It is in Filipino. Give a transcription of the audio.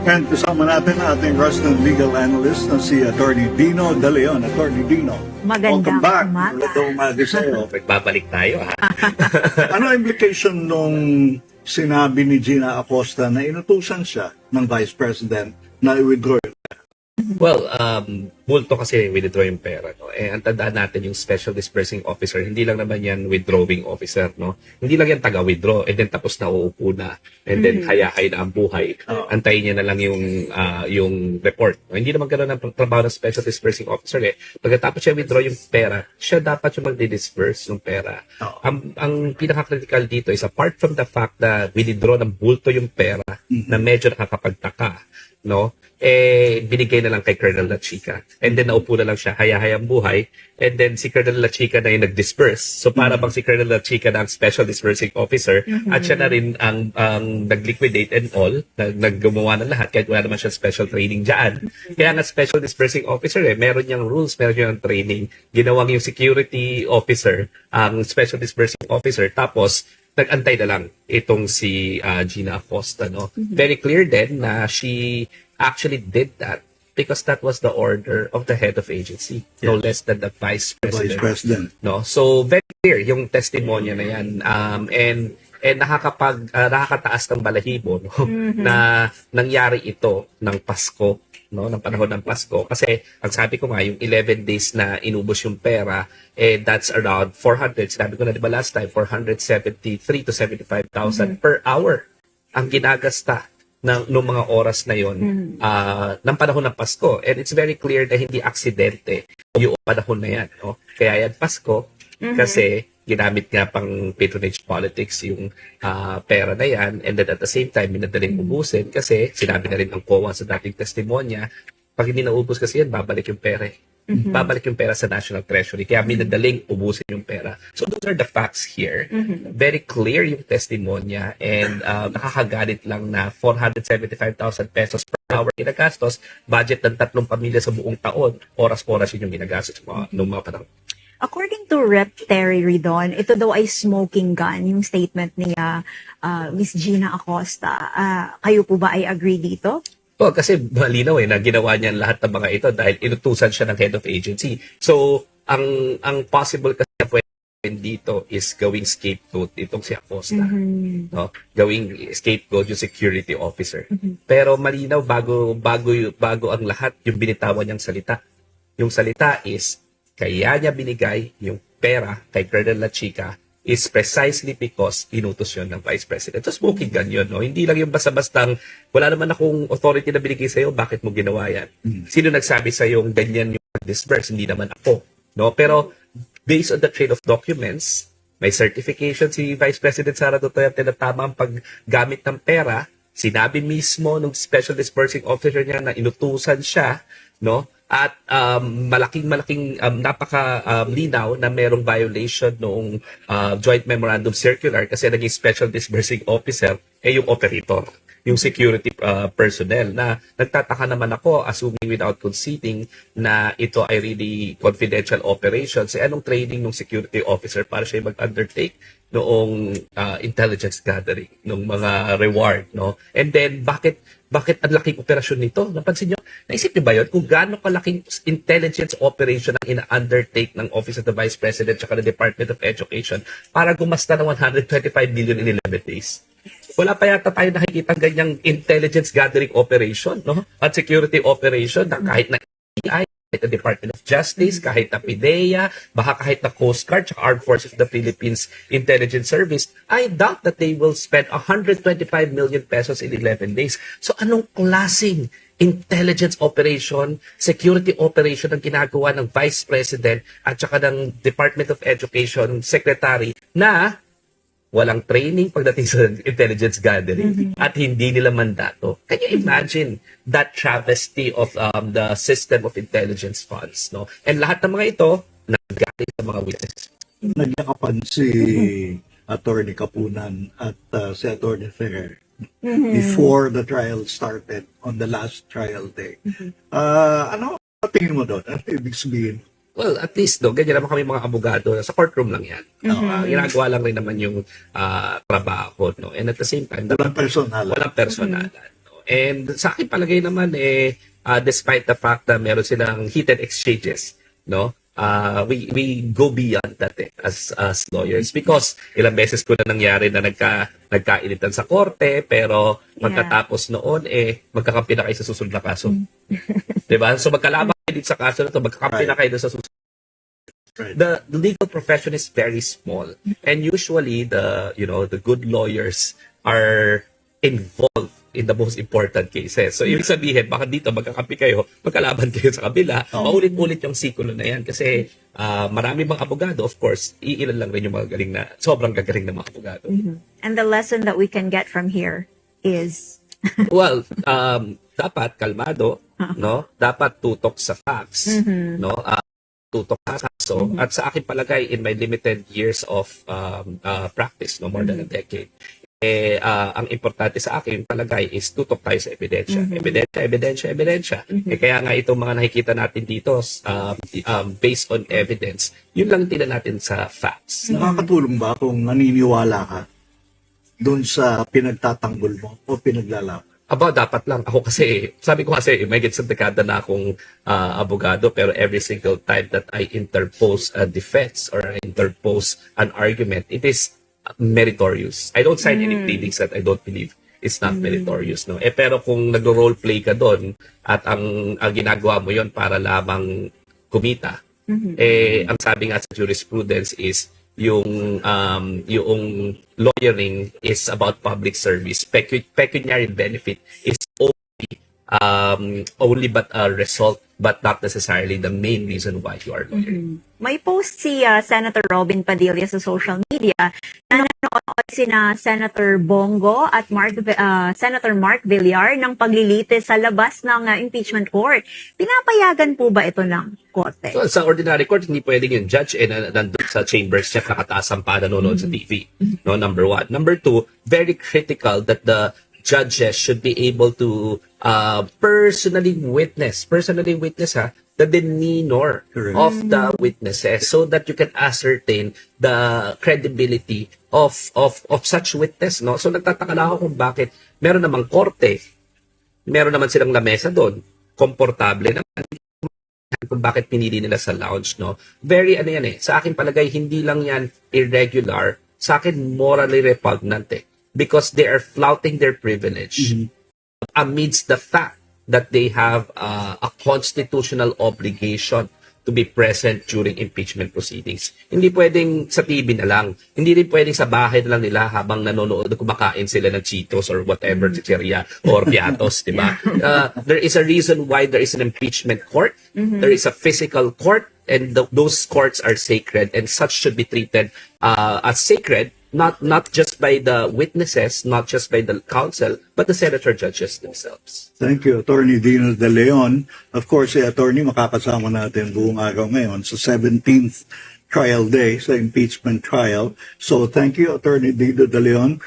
And kasama natin ang ating resident legal analyst na si Attorney Dino De Leon. Attorney Dino, welcome Magandang back. umaga. Magandang umaga sa'yo. Nagbabalik tayo, ha? Ano ang implication nung sinabi ni Gina Acosta na inutusan siya ng Vice President na i-withdraw? Well, multo kasi withdraw yung pera, no? Eh, ang tandaan natin yung Special Disbursing Officer, hindi lang naman yan withdrawing officer, no? Hindi lang yan taga-withdraw, and then tapos na uupo na, and then hayahay na ang buhay. Antayin niya na lang yung report. No? Hindi naman gano'n ang trabaho ng Special Disbursing Officer, eh. Pagkatapos siya withdraw yung pera, siya dapat yung magdi-disburse ng pera. Ang pinaka-critical dito is apart from the fact na withdraw ng bulto yung pera, na medyo nakakapagtaka, no? Eh, binigay na lang kay Colonel La Chica. And then, naupo na lang siya, hayahayang buhay. And then, si Colonel La Chica na yung nag-disperse. So, para bang si Colonel La Chica na ang Special Disbursing Officer, at siya na rin ang nag-liquidate and all, naggumawa ng lahat, kahit wala naman siya special training dyan. Kaya nga Special Disbursing Officer, meron niyang rules, meron niyang training. Ginawang yung Security Officer, ang Special Disbursing Officer, tapos, nag-antay na lang itong si Gina Acosta, no? Very clear din na she actually did that because that was the order of the head of agency, no less than the Vice President. No? So, very clear yung testimonya na yan. And nakakataas ng balahibo, no? Na nangyari ito ng Pasko, no, ng panahon ng Pasko, kasi ang sabi ko nga yung 11 days na inubos yung pera, that's around 400, sinabi ko na diba last time, 473 to 75,000 per hour ang ginagasta ng mga oras na yon ng panahon ng Pasko. And it's very clear na hindi aksidente yung panahon na yan, no? Kaya yan Pasko kasi ginamit nga pang patronage politics yung pera na yan, and then at the same time minadaling ubusin kasi sinabi na rin ng COA sa dating testimonya, pag hindi naubos kasi yan, babalik yung pera. Babalik yung pera sa National Treasury. Kaya minadaling ubusin yung pera. So those are the facts here. Very clear yung testimonya, and nakakagalit lang na 475,000 pesos per hour ginagastos, budget ng 3 pamilya sa buong taon, oras-oras yun yung ginagastos ng mga panahon. According to Rep. Terry Ridon, ito daw ay smoking gun, yung statement ni Miss Gina Acosta. Kayo po ba ay agree dito? Oh, kasi malinaw na ginawa niya lahat ng mga ito dahil inutusan siya ng head of agency. So, ang possible kasi na pwede dito is gawing scapegoat itong si Acosta. No? Gawing scapegoat yung security officer. Pero malinaw bago ang lahat yung binitawan niyang salita. Yung salita is kaya niya binigay yung pera kay Colonel La Chica is precisely because inutos yun ng Vice President. So, smoking gun yun, no? Hindi lang yung basta-bastang, wala naman akong authority na binigay sa'yo, bakit mo ginawa yan? Sino nagsabi sa'yo ganyan yung disburse? Hindi naman ako, no? Pero, based on the trail of documents, may certification si Vice President Sara Duterte na tama ang paggamit ng pera. Sinabi mismo ng Special Disbursing Officer niya na inutusan siya, no? At malaking napaka linaw na merong violation noong Joint Memorandum Circular kasi naging Special Disbursing Officer yung operator, yung security personnel, na nagtataka naman ako, assuming without conceding na ito ay really confidential operations, anong training ng security officer para siya mag-undertake noong intelligence gathering, ng mga reward, no? And then, bakit ang laking operasyon nito? Napansin nyo? Naisip nyo ba yun? Kung gaano kalaking intelligence operation ang ina-undertake ng Office of the Vice President at the Department of Education para gumasta ng 125 million in 11 days. Wala pa yata tayo nakikita ganyang intelligence gathering operation, no? At security operation na kahit na AI, kahit na Department of Justice, kahit na PIDEA, baka kahit na Coast Guard, Armed Forces of the Philippines Intelligence Service, I doubt that they will spend 125 million pesos in 11 days. So anong klaseng intelligence operation, security operation ang ginagawa ng Vice President at saka ng Department of Education Secretary na walang training pagdating sa intelligence gathering at hindi nila mandato? Can you imagine that travesty of the system of intelligence funds, no? And lahat ng mga ito nagaling sa mga witnesses. Nagyakapan si Attorney Kapunan at si Attorney Ferrer before the trial started on the last trial day. Ano tingin mo doon? Ano ibig sabihin? Well, at least, no, ganyan naman kami mga abogado, sa courtroom lang yan. Ginagawa lang rin naman yung trabaho, no? And at the same time, Walang personalan. walang personalan. No? And sa akin palagay naman despite the fact na meron silang heated exchanges, no? We go beyond that as lawyers because ilang beses ko na nangyari na nagkainitan sa korte pero pagkatapos noon magkakampi na kayo sa susunod na kaso. 'Di ba? So magkalaban kayo dito sa kaso na to, magkakampi na kayo sa susunod. Right. The legal profession is very small and usually the good lawyers are involved in the most important cases. So, ibig sabihin, baka dito magkakampi kayo, magkalaban kayo sa kabila, paulit-ulit yung sikulo na yan. Kasi marami bang abogado, of course, iilan lang rin yung mga galing na, sobrang gagaling na mga abogado. And the lesson that we can get from here is... Well, dapat kalmado, no? Dapat tutok sa facts, no? Tutok sa kaso. At sa akin palagay, in my limited years of practice, no more than a decade, ang importante sa akin palagay is tutok tayo sa ebidensya. Ebidensya. Kaya nga itong mga nakikita natin dito, based on evidence, yun lang tingnan natin sa facts. Nakakatulong ba kung naniniwala ka doon sa pinagtatanggol mo o pinaglalaban? Dapat lang. Ako kasi, sabi ko kasi, may sa dekada na akong abogado, pero every single time that I interpose a defense or I interpose an argument, it is meritorious. I don't sign any pleadings that I don't believe is not meritorious, no? Pero kung nagro-role play ka doon at ang ginagawa mo yon para lamang kumita, ang sabi nga sa jurisprudence is yung lawyering is about public service. Pecuniary benefit is only but a result but not necessarily the main reason why you are lawyering. May post si Senator Robin Padilla sa social media na nanonood sina Senator Bongo at Senator Mark Villar ng paglilitis sa labas ng impeachment court. Pinapayagan po ba ito ng korte? So, sa ordinary court, hindi pwedeng yung judge nandun sa chambers niya nakataas ang pa nanonood sa TV. No, number one. Number two, very critical that the judges should be able to personally witness the demeanor of the witnesses so that you can ascertain the credibility of such witness, no? So nagtataka lang ako kung bakit meron namang korte, meron naman silang lamesa doon, komportable naman, kung bakit pinili nila sa lounge, no? Very sa akin palagay hindi lang yan irregular, sa akin morally repugnant because they are flouting their privilege amidst the fact that they have a constitutional obligation to be present during impeachment proceedings. Hindi pwedeng sa TV na lang. Hindi rin pwedeng sa bahay na lang nila habang nanonood, kumakain sila ng Cheetos or whatever, chicheria or piatos, di ba? There is a reason why there is an impeachment court. There is a physical court and those courts are sacred and such should be treated as sacred, not just by the witnesses, not just by the counsel, but the senator judges themselves. Thank you, Attorney Dino De Leon. Of course, si Attorney makakasama natin buong araw ngayon sa 17th trial day sa impeachment trial. So thank you, Attorney Dino De Leon.